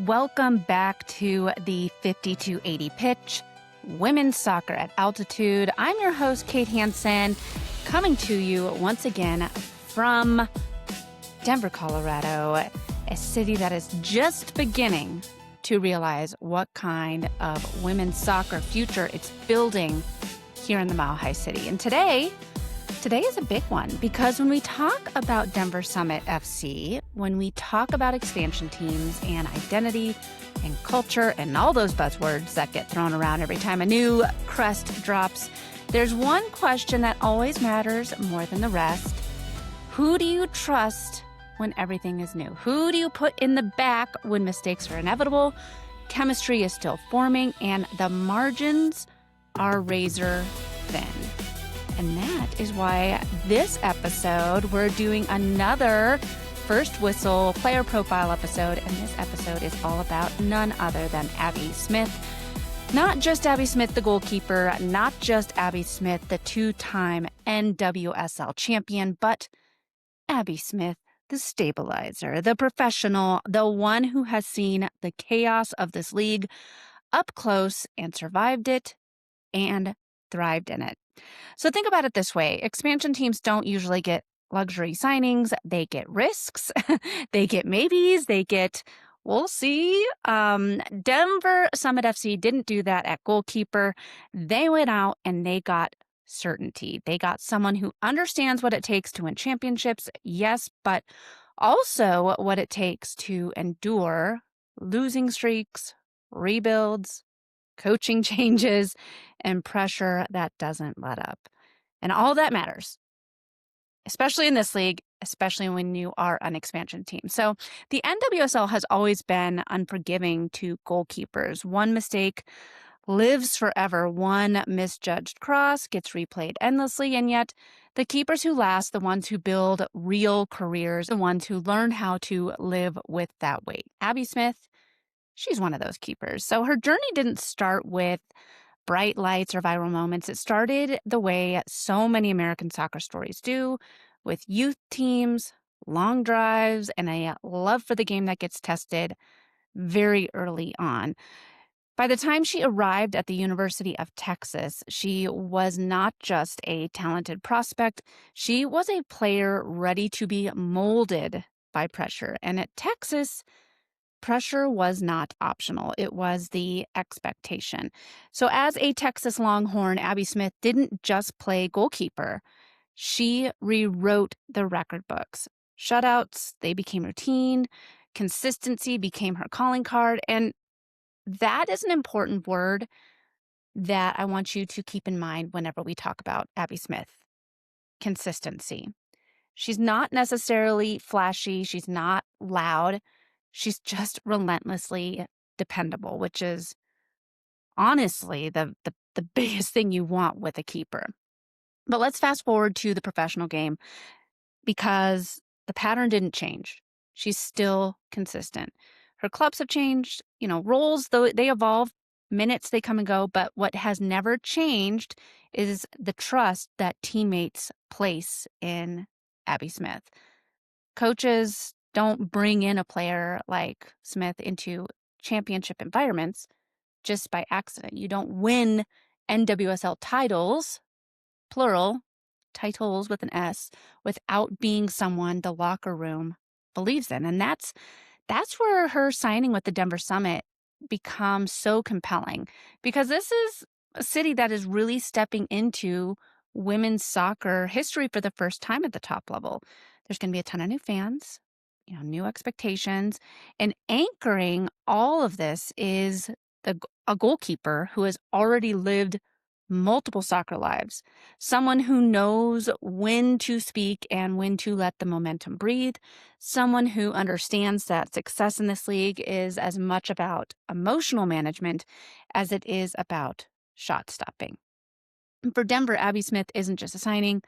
Welcome back to the 5280 pitch, women's soccer at altitude. I'm your host, Kate Hansen, coming to you once again from Denver, Colorado, a city that is just beginning to realize what kind of women's soccer future it's building here in the Mile High City. And today is a big one because when we talk about Denver Summit FC, when we talk about expansion teams and identity and culture and all those buzzwords that get thrown around every time a new crest drops, there's one question that always matters more than the rest. Who do you trust when everything is new? Who do you put in the back when mistakes are inevitable, chemistry is still forming, and the margins are razor thin? And that is why this episode, we're doing another First Whistle player profile episode. And this episode is all about none other than Abby Smith. Not just Abby Smith, the goalkeeper, not just Abby Smith, the two-time NWSL champion, but Abby Smith, the stabilizer, the professional, the one who has seen the chaos of this league up close and survived it and thrived in it. So think about it this way. Expansion teams don't usually get luxury signings. They get risks. They get maybes. They get, we'll see. Denver Summit FC didn't do that at goalkeeper. They went out and they got certainty. They got someone who understands what it takes to win championships, yes, but also what it takes to endure losing streaks, rebuilds, coaching changes, and pressure that doesn't let up. And all that matters, especially in this league, especially when you are an expansion team. So the NWSL has always been unforgiving to goalkeepers. One mistake lives forever. One misjudged cross gets replayed endlessly. And yet the keepers who last, the ones who build real careers, the ones who learn how to live with that weight. Abby Smith, she's one of those keepers. So her journey didn't start with bright lights or viral moments. It started the way so many American soccer stories do, with youth teams, long drives, and a love for the game that gets tested very early on. By the time she arrived at the University of Texas, she was not just a talented prospect. She was a player ready to be molded by pressure. And at Texas, pressure was not optional. It was the expectation. So as a Texas Longhorn, Abby Smith didn't just play goalkeeper. She rewrote the record books. Shutouts, they became routine. Consistency became her calling card. And that is an important word that I want you to keep in mind whenever we talk about Abby Smith. Consistency. She's not necessarily flashy. She's not loud. She's just relentlessly dependable, which is honestly the biggest thing you want with a keeper. But let's fast forward to the professional game because the pattern didn't change. She's still consistent. Her clubs have changed, roles, though they evolve, minutes they come and go, but what has never changed is the trust that teammates place in Abby Smith. Coaches don't bring in a player like Smith into championship environments just by accident. You don't win NWSL titles, plural, titles with an S, without being someone the locker room believes in. And that's where her signing with the Denver Summit becomes so compelling, because this is a city that is really stepping into women's soccer history for the first time at the top level. There's going to be a ton of new fans, new expectations, and anchoring all of this is a goalkeeper who has already lived multiple soccer lives, someone who knows when to speak and when to let the momentum breathe, someone who understands that success in this league is as much about emotional management as it is about shot stopping. For Denver, Abby Smith isn't just a signing.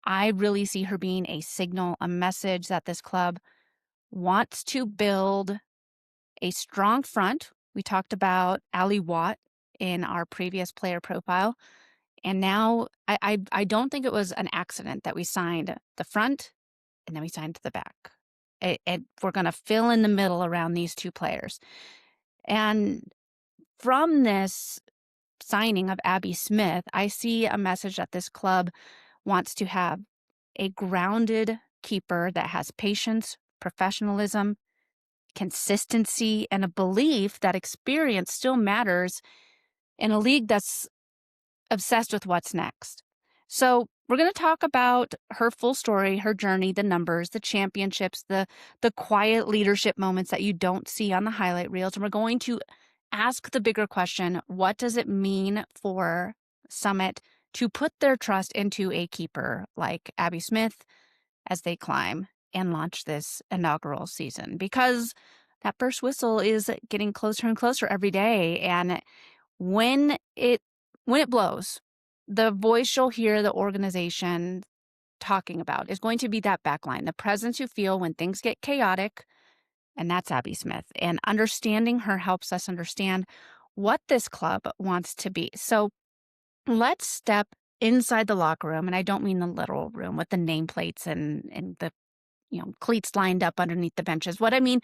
I really see her being a signal, a message that this club wants to build a strong front. We talked about Ali Watt in our previous player profile. And now I don't think it was an accident that we signed the front and then we signed the back. We're going to fill in the middle around these two players. And from this signing of Abby Smith, I see a message that this club wants to have a grounded keeper that has patience, professionalism, consistency, and a belief that experience still matters in a league that's obsessed with what's next. So we're going to talk about her full story, her journey, the numbers, the championships, the quiet leadership moments that you don't see on the highlight reels. And we're going to ask the bigger question, what does it mean for Summit to put their trust into a keeper like Abby Smith as they climb and launch this inaugural season? Because that first whistle is getting closer and closer every day. And when it blows, the voice you'll hear the organization talking about is going to be that backline, the presence you feel when things get chaotic, and that's Abby Smith. And understanding her helps us understand what this club wants to be. So let's step inside the locker room, and I don't mean the literal room with the nameplates and the cleats lined up underneath the benches. What I mean,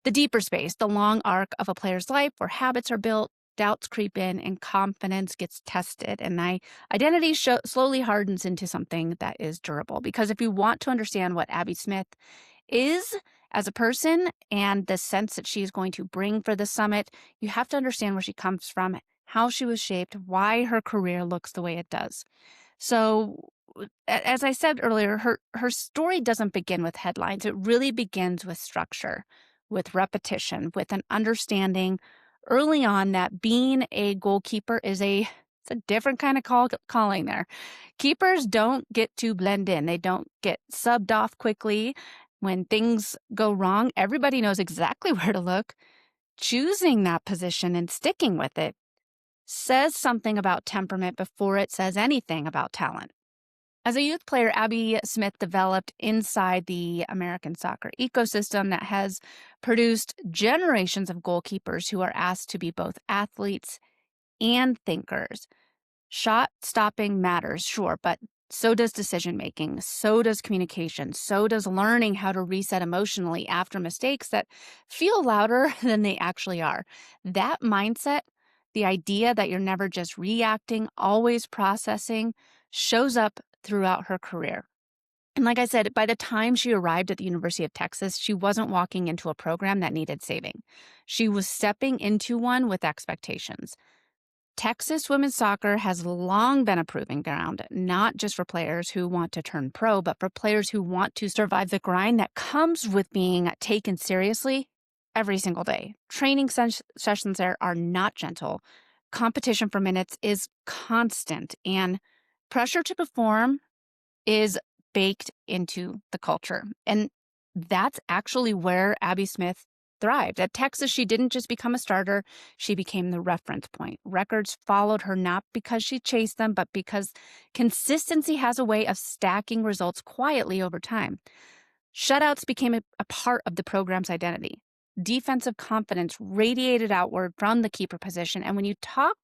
the deeper space, the long arc of a player's life where habits are built, doubts creep in, and confidence gets tested. And identity slowly hardens into something that is durable. Because if you want to understand what Abby Smith is as a person and the sense that she is going to bring for the Summit, you have to understand where she comes from, how she was shaped, why her career looks the way it does. So, as I said earlier, her story doesn't begin with headlines. It really begins with structure, with repetition, with an understanding early on that being a goalkeeper is it's a different kind of calling there. Keepers don't get to blend in. They don't get subbed off quickly. When things go wrong, everybody knows exactly where to look. Choosing that position and sticking with it says something about temperament before it says anything about talent. As a youth player, Abby Smith developed inside the American soccer ecosystem that has produced generations of goalkeepers who are asked to be both athletes and thinkers. Shot stopping matters, sure, but so does decision making, so does communication, so does learning how to reset emotionally after mistakes that feel louder than they actually are. That mindset, the idea that you're never just reacting, always processing, shows up throughout her career. And like I said, by the time she arrived at the University of Texas, she wasn't walking into a program that needed saving. She was stepping into one with expectations. Texas women's soccer has long been a proving ground, not just for players who want to turn pro, but for players who want to survive the grind that comes with being taken seriously every single day. Training sessions there are not gentle. Competition for minutes is constant, and pressure to perform is baked into the culture. And that's actually where Abby Smith thrived. At Texas, she didn't just become a starter, she became the reference point. Records followed her not because she chased them, but because consistency has a way of stacking results quietly over time. Shutouts became a part of the program's identity. Defensive confidence radiated outward from the keeper position. And when you talk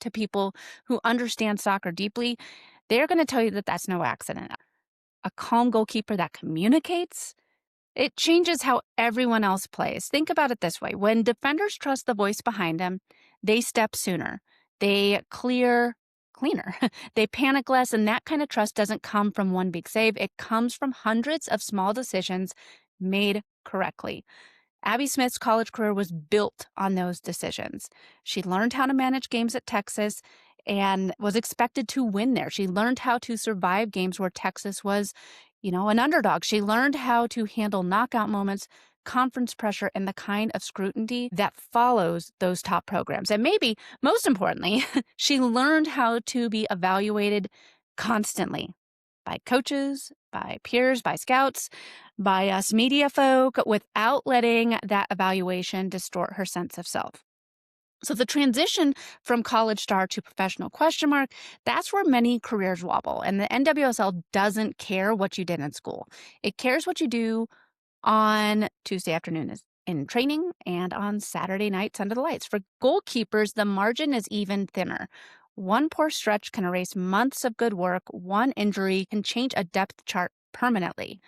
to people who understand soccer deeply, they're going to tell you that that's no accident. A calm goalkeeper that communicates, it changes how everyone else plays. Think about it this way. When defenders trust the voice behind them, they step sooner. They cleaner. They panic less, and that kind of trust doesn't come from one big save. It comes from hundreds of small decisions made correctly. Abby Smith's college career was built on those decisions. She learned how to manage games at Texas and was expected to win there. She learned how to survive games where Texas was, an underdog. She learned how to handle knockout moments, conference pressure, and the kind of scrutiny that follows those top programs. And maybe most importantly, she learned how to be evaluated constantly by coaches, by peers, by scouts, by us media folk, without letting that evaluation distort her sense of self. So the transition from college star to professional ? That's where many careers wobble. And the NWSL doesn't care what you did in school. It cares what you do on Tuesday afternoon in training and on Saturday nights under the lights. For goalkeepers, the margin is even thinner. One poor stretch can erase months of good work. One injury can change a depth chart permanently.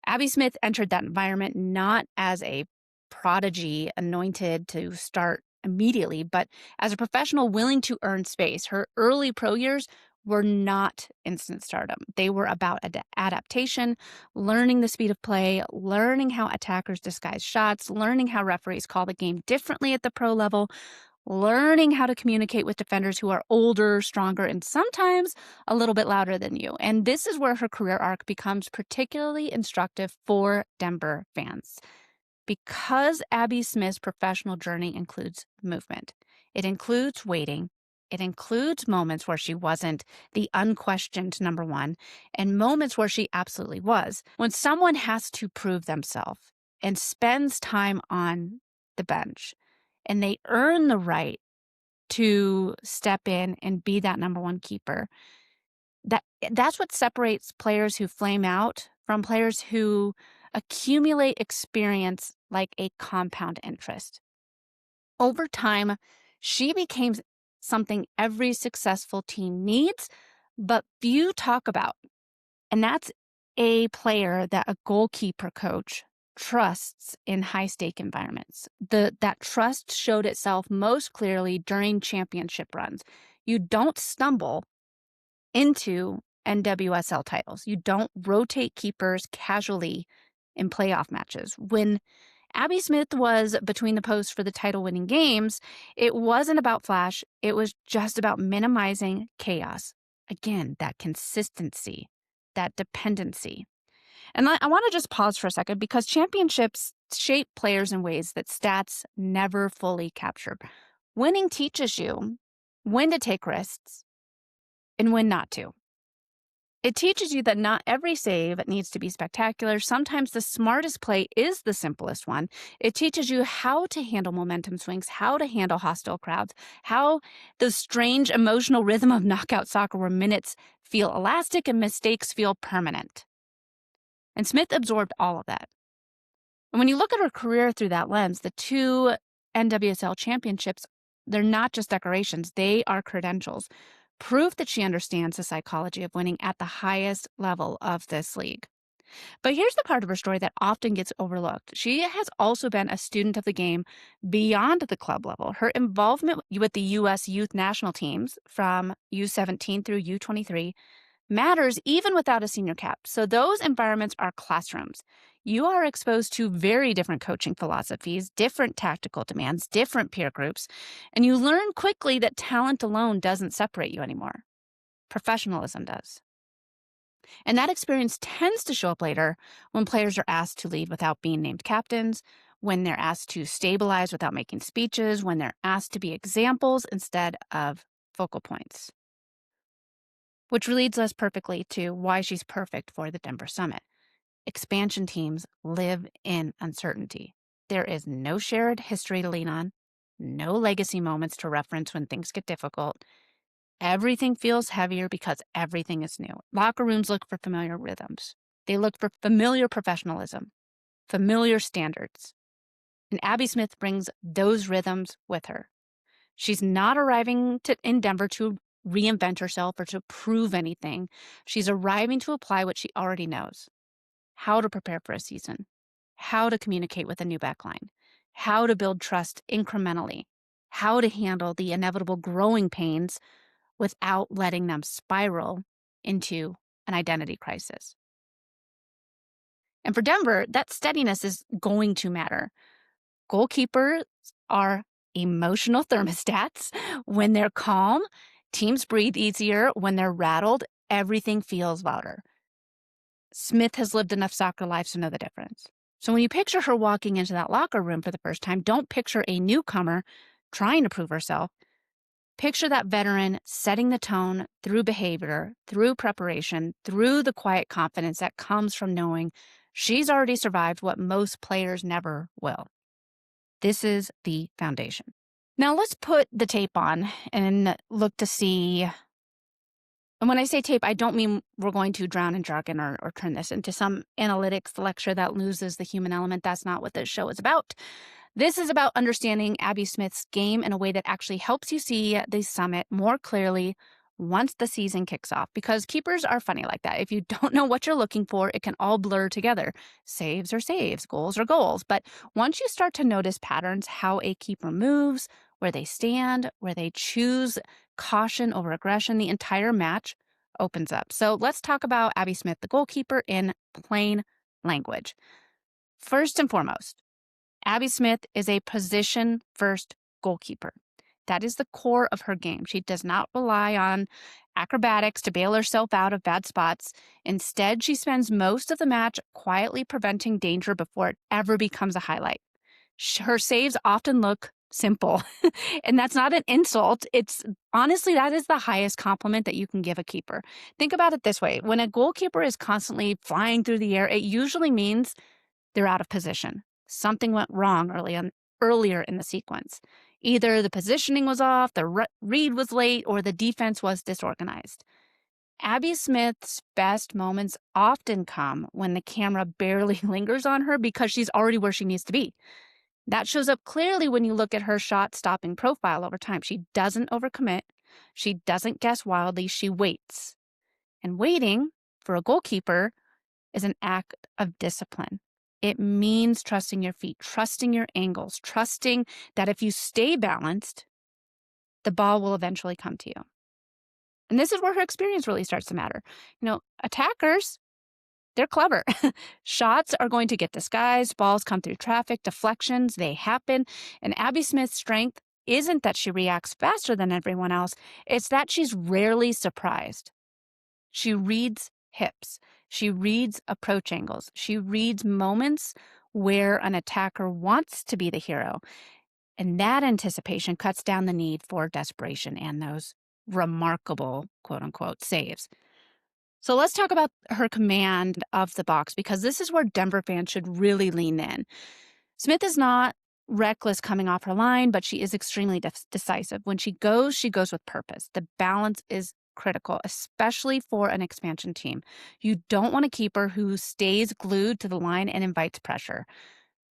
Abby Smith entered that environment not as a prodigy anointed to start immediately, but as a professional willing to earn space. Her early pro years were not instant stardom. They were about adaptation, learning the speed of play, learning how attackers disguise shots, learning how referees call the game differently at the pro level, learning how to communicate with defenders who are older, stronger, and sometimes a little bit louder than you. And this is where her career arc becomes particularly instructive for Denver fans. Because Abby Smith's professional journey includes movement, it includes waiting, it includes moments where she wasn't the unquestioned number one, and moments where she absolutely was. When someone has to prove themselves and spends time on the bench, and they earn the right to step in and be that number one keeper, that's what separates players who flame out from players who accumulate experience like a compound interest. Over time, she became something every successful team needs, but few talk about. And that's a player that a goalkeeper coach trusts in high-stake environments. That trust showed itself most clearly during championship runs. You don't stumble into NWSL titles. You don't rotate keepers casually in playoff matches. When Abby Smith was between the posts for the title-winning games, it wasn't about flash. It was just about minimizing chaos. Again, that consistency, that dependency. And I want to just pause for a second because championships shape players in ways that stats never fully capture. Winning teaches you when to take risks and when not to. It teaches you that not every save needs to be spectacular. Sometimes the smartest play is the simplest one. It teaches you how to handle momentum swings, how to handle hostile crowds, how the strange emotional rhythm of knockout soccer where minutes feel elastic and mistakes feel permanent. And Smith absorbed all of that. And when you look at her career through that lens, the two NWSL championships, they're not just decorations, they are credentials. Proof that she understands the psychology of winning at the highest level of this league. But here's the part of her story that often gets overlooked. She has also been a student of the game beyond the club level. Her involvement with the U.S. youth national teams from U17 through U23 matters even without a senior cap. So those environments are classrooms. You are exposed to very different coaching philosophies, different tactical demands, different peer groups, and you learn quickly that talent alone doesn't separate you anymore. Professionalism does. And that experience tends to show up later when players are asked to lead without being named captains, when they're asked to stabilize without making speeches, when they're asked to be examples instead of focal points. Which leads us perfectly to why she's perfect for the Denver Summit. Expansion teams live in uncertainty. There is no shared history to lean on, no legacy moments to reference when things get difficult. Everything feels heavier because everything is new. Locker rooms look for familiar rhythms. They look for familiar professionalism, familiar standards. And Abby Smith brings those rhythms with her. She's not arriving in Denver to reinvent herself or to prove anything. She's arriving to apply what she already knows. How to prepare for a season, how to communicate with a new backline, how to build trust incrementally, how to handle the inevitable growing pains without letting them spiral into an identity crisis. And for Denver, that steadiness is going to matter. Goalkeepers are emotional thermostats. When they're calm, teams breathe easier. When they're rattled, everything feels louder. Smith has lived enough soccer lives to know the difference. So when you picture her walking into that locker room for the first time, don't picture a newcomer trying to prove herself. Picture that veteran setting the tone through behavior, through preparation, through the quiet confidence that comes from knowing she's already survived what most players never will. This is the foundation. Now let's put the tape on and look to see. And when I say tape, I don't mean we're going to drown in jargon or turn this into some analytics lecture that loses the human element. That's not what this show is about. This is about understanding Abby Smith's game in a way that actually helps you see the summit more clearly once the season kicks off, because keepers are funny like that. If you don't know what you're looking for, it can all blur together. Saves are saves, goals are goals. But once you start to notice patterns, how a keeper moves, where they stand, where they choose caution over aggression, the entire match opens up. So let's talk about Abby Smith, the goalkeeper, in plain language. First and foremost, Abby Smith is a position-first goalkeeper. That is the core of her game. She does not rely on acrobatics to bail herself out of bad spots. Instead, she spends most of the match quietly preventing danger before it ever becomes a highlight. Her saves often look simple, and that's not an insult. It's honestly, that is the highest compliment that you can give a keeper. Think about it this way. When a goalkeeper is constantly flying through the air, it usually means they're out of position. Something went wrong earlier in the sequence. Either the positioning was off, the read was late, or the defense was disorganized. Abby Smith's best moments often come when the camera barely lingers on her because she's already where she needs to be. That shows up clearly when you look at her shot-stopping profile over time. She doesn't overcommit. She doesn't guess wildly. She waits. And waiting, for a goalkeeper, is an act of discipline. It means trusting your feet, trusting your angles, trusting that if you stay balanced, the ball will eventually come to you. And this is where her experience really starts to matter. Attackers, they're clever. Shots are going to get disguised, balls come through traffic, deflections, they happen. And Abby Smith's strength isn't that she reacts faster than everyone else, it's that she's rarely surprised. She reads hips. She reads approach angles. She reads moments where an attacker wants to be the hero. And that anticipation cuts down the need for desperation and those remarkable, quote unquote, saves. So let's talk about her command of the box, because this is where Denver fans should really lean in. Smith is not reckless coming off her line, but she is extremely decisive. When she goes with purpose. The balance is critical, especially for an expansion team. You don't want a keeper who stays glued to the line and invites pressure.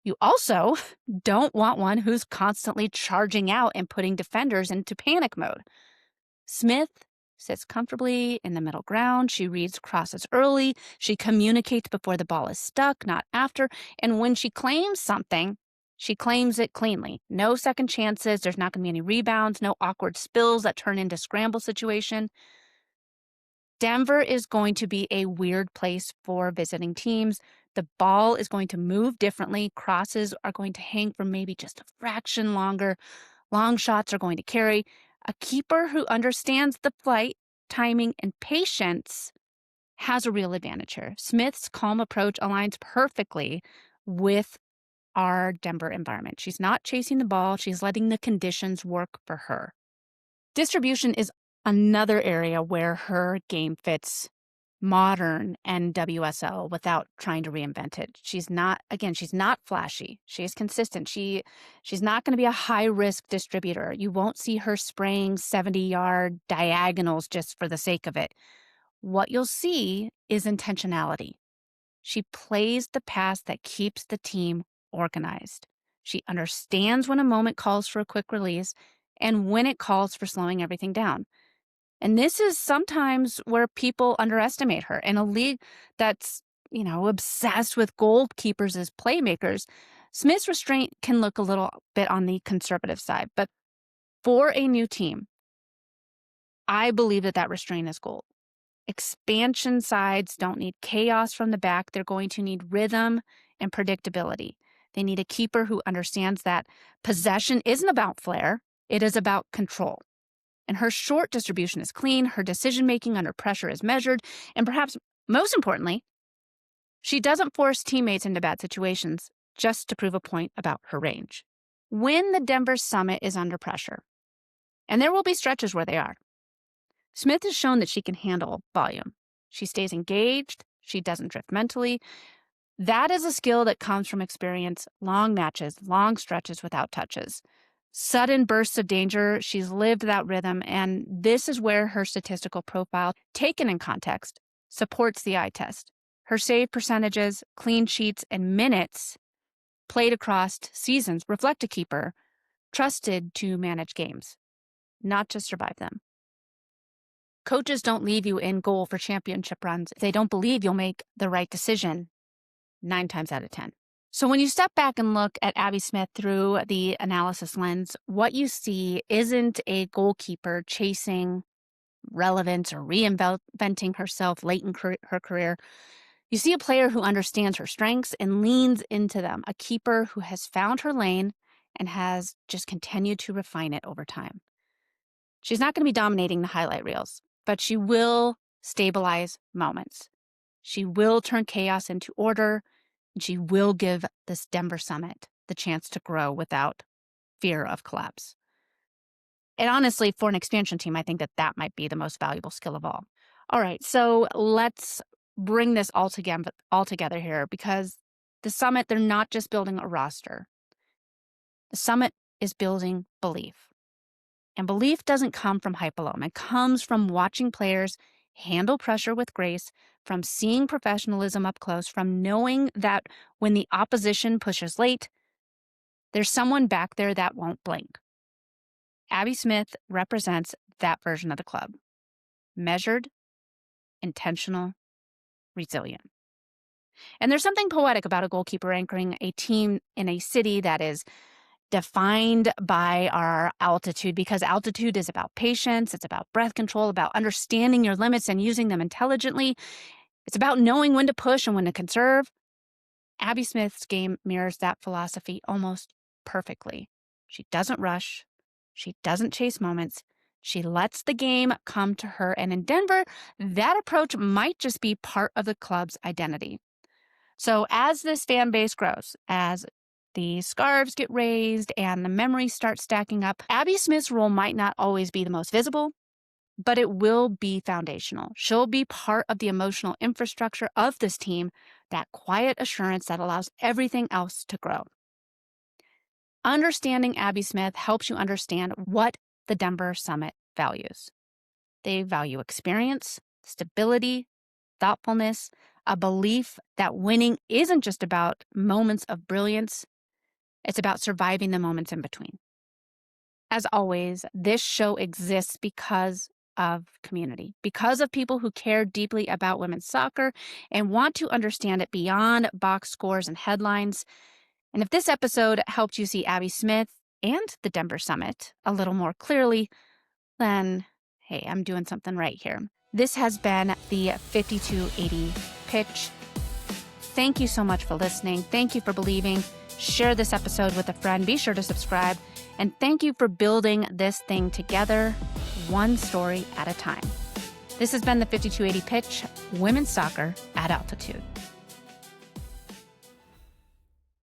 You also don't want one who's constantly charging out and putting defenders into panic mode. Smith sits comfortably in the middle ground. She reads crosses early. She communicates before the ball is stuck, not after. And when she claims something, she claims it cleanly. No second chances. There's not going to be any rebounds, no awkward spills that turn into scramble situation. Denver is going to be a weird place for visiting teams. The ball is going to move differently. Crosses are going to hang for maybe just a fraction longer. Long shots are going to carry. A keeper who understands the flight, timing, and patience has a real advantage here. Smith's calm approach aligns perfectly with our Denver environment. She's not chasing the ball. She's letting the conditions work for her. Distribution is another area where her game fits modern NWSL without trying to reinvent it. She's not flashy. She is consistent. She's not going to be a high-risk distributor. You won't see her spraying 70-yard diagonals just for the sake of it. What you'll see is intentionality. She plays the pass that keeps the team organized. She understands when a moment calls for a quick release and when it calls for slowing everything down. And this is sometimes where people underestimate her. In a league that's, obsessed with goalkeepers as playmakers, Smith's restraint can look a little bit on the conservative side. But for a new team, I believe that restraint is gold. Expansion sides don't need chaos from the back. They're going to need rhythm and predictability. They need a keeper who understands that possession isn't about flair. It is about control. And her short distribution is clean, her decision-making under pressure is measured, and perhaps most importantly, she doesn't force teammates into bad situations just to prove a point about her range. When the Denver Summit is under pressure, and there will be stretches where they are, Smith has shown that she can handle volume. She stays engaged, she doesn't drift mentally. That is a skill that comes from experience, long matches, long stretches without touches. Sudden bursts of danger, she's lived that rhythm, and this is where her statistical profile, taken in context, supports the eye test. Her save percentages, clean sheets, and minutes played across seasons reflect a keeper trusted to manage games, not just survive them. Coaches don't leave you in goal for championship runs if they don't believe you'll make the right decision 9 times out of 10. So when you step back and look at Abby Smith through the analysis lens, what you see isn't a goalkeeper chasing relevance or reinventing herself late in her career. You see a player who understands her strengths and leans into them, a keeper who has found her lane and has just continued to refine it over time. She's not going to be dominating the highlight reels, but she will stabilize moments. She will turn chaos into order, and she will give this Denver Summit the chance to grow without fear of collapse. And honestly, for an expansion team, I think that might be the most valuable skill of all. All right, so let's bring this all together here, because the Summit, they're not just building a roster. The Summit is building belief. And belief doesn't come from hype alone. It comes from watching players handle pressure with grace, from seeing professionalism up close, from knowing that when the opposition pushes late, there's someone back there that won't blink. Abby Smith represents that version of the club. Measured, intentional, resilient. And there's something poetic about a goalkeeper anchoring a team in a city that is defined by our altitude, because altitude is about patience, it's about breath control, about understanding your limits and using them intelligently. It's about knowing when to push and when to conserve. Abby Smith's game mirrors that philosophy almost perfectly. She doesn't rush. She doesn't chase moments. She lets the game come to her. And in Denver, that approach might just be part of the club's identity. So as this fan base grows, as the scarves get raised and the memories start stacking up, Abby Smith's role might not always be the most visible, but it will be foundational. She'll be part of the emotional infrastructure of this team, that quiet assurance that allows everything else to grow. Understanding Abby Smith helps you understand what the Denver Summit values. They value experience, stability, thoughtfulness, a belief that winning isn't just about moments of brilliance, it's about surviving the moments in between. As always, this show exists because of community, because of people who care deeply about women's soccer and want to understand it beyond box scores and headlines. And if this episode helped you see Abby Smith and the Denver Summit a little more clearly, then, hey, I'm doing something right here. This has been the 5280 pitch. Thank you so much for listening. Thank you for believing. Share this episode with a friend. Be sure to subscribe. And thank you for building this thing together, one story at a time. This has been the 5280 pitch, women's soccer at altitude.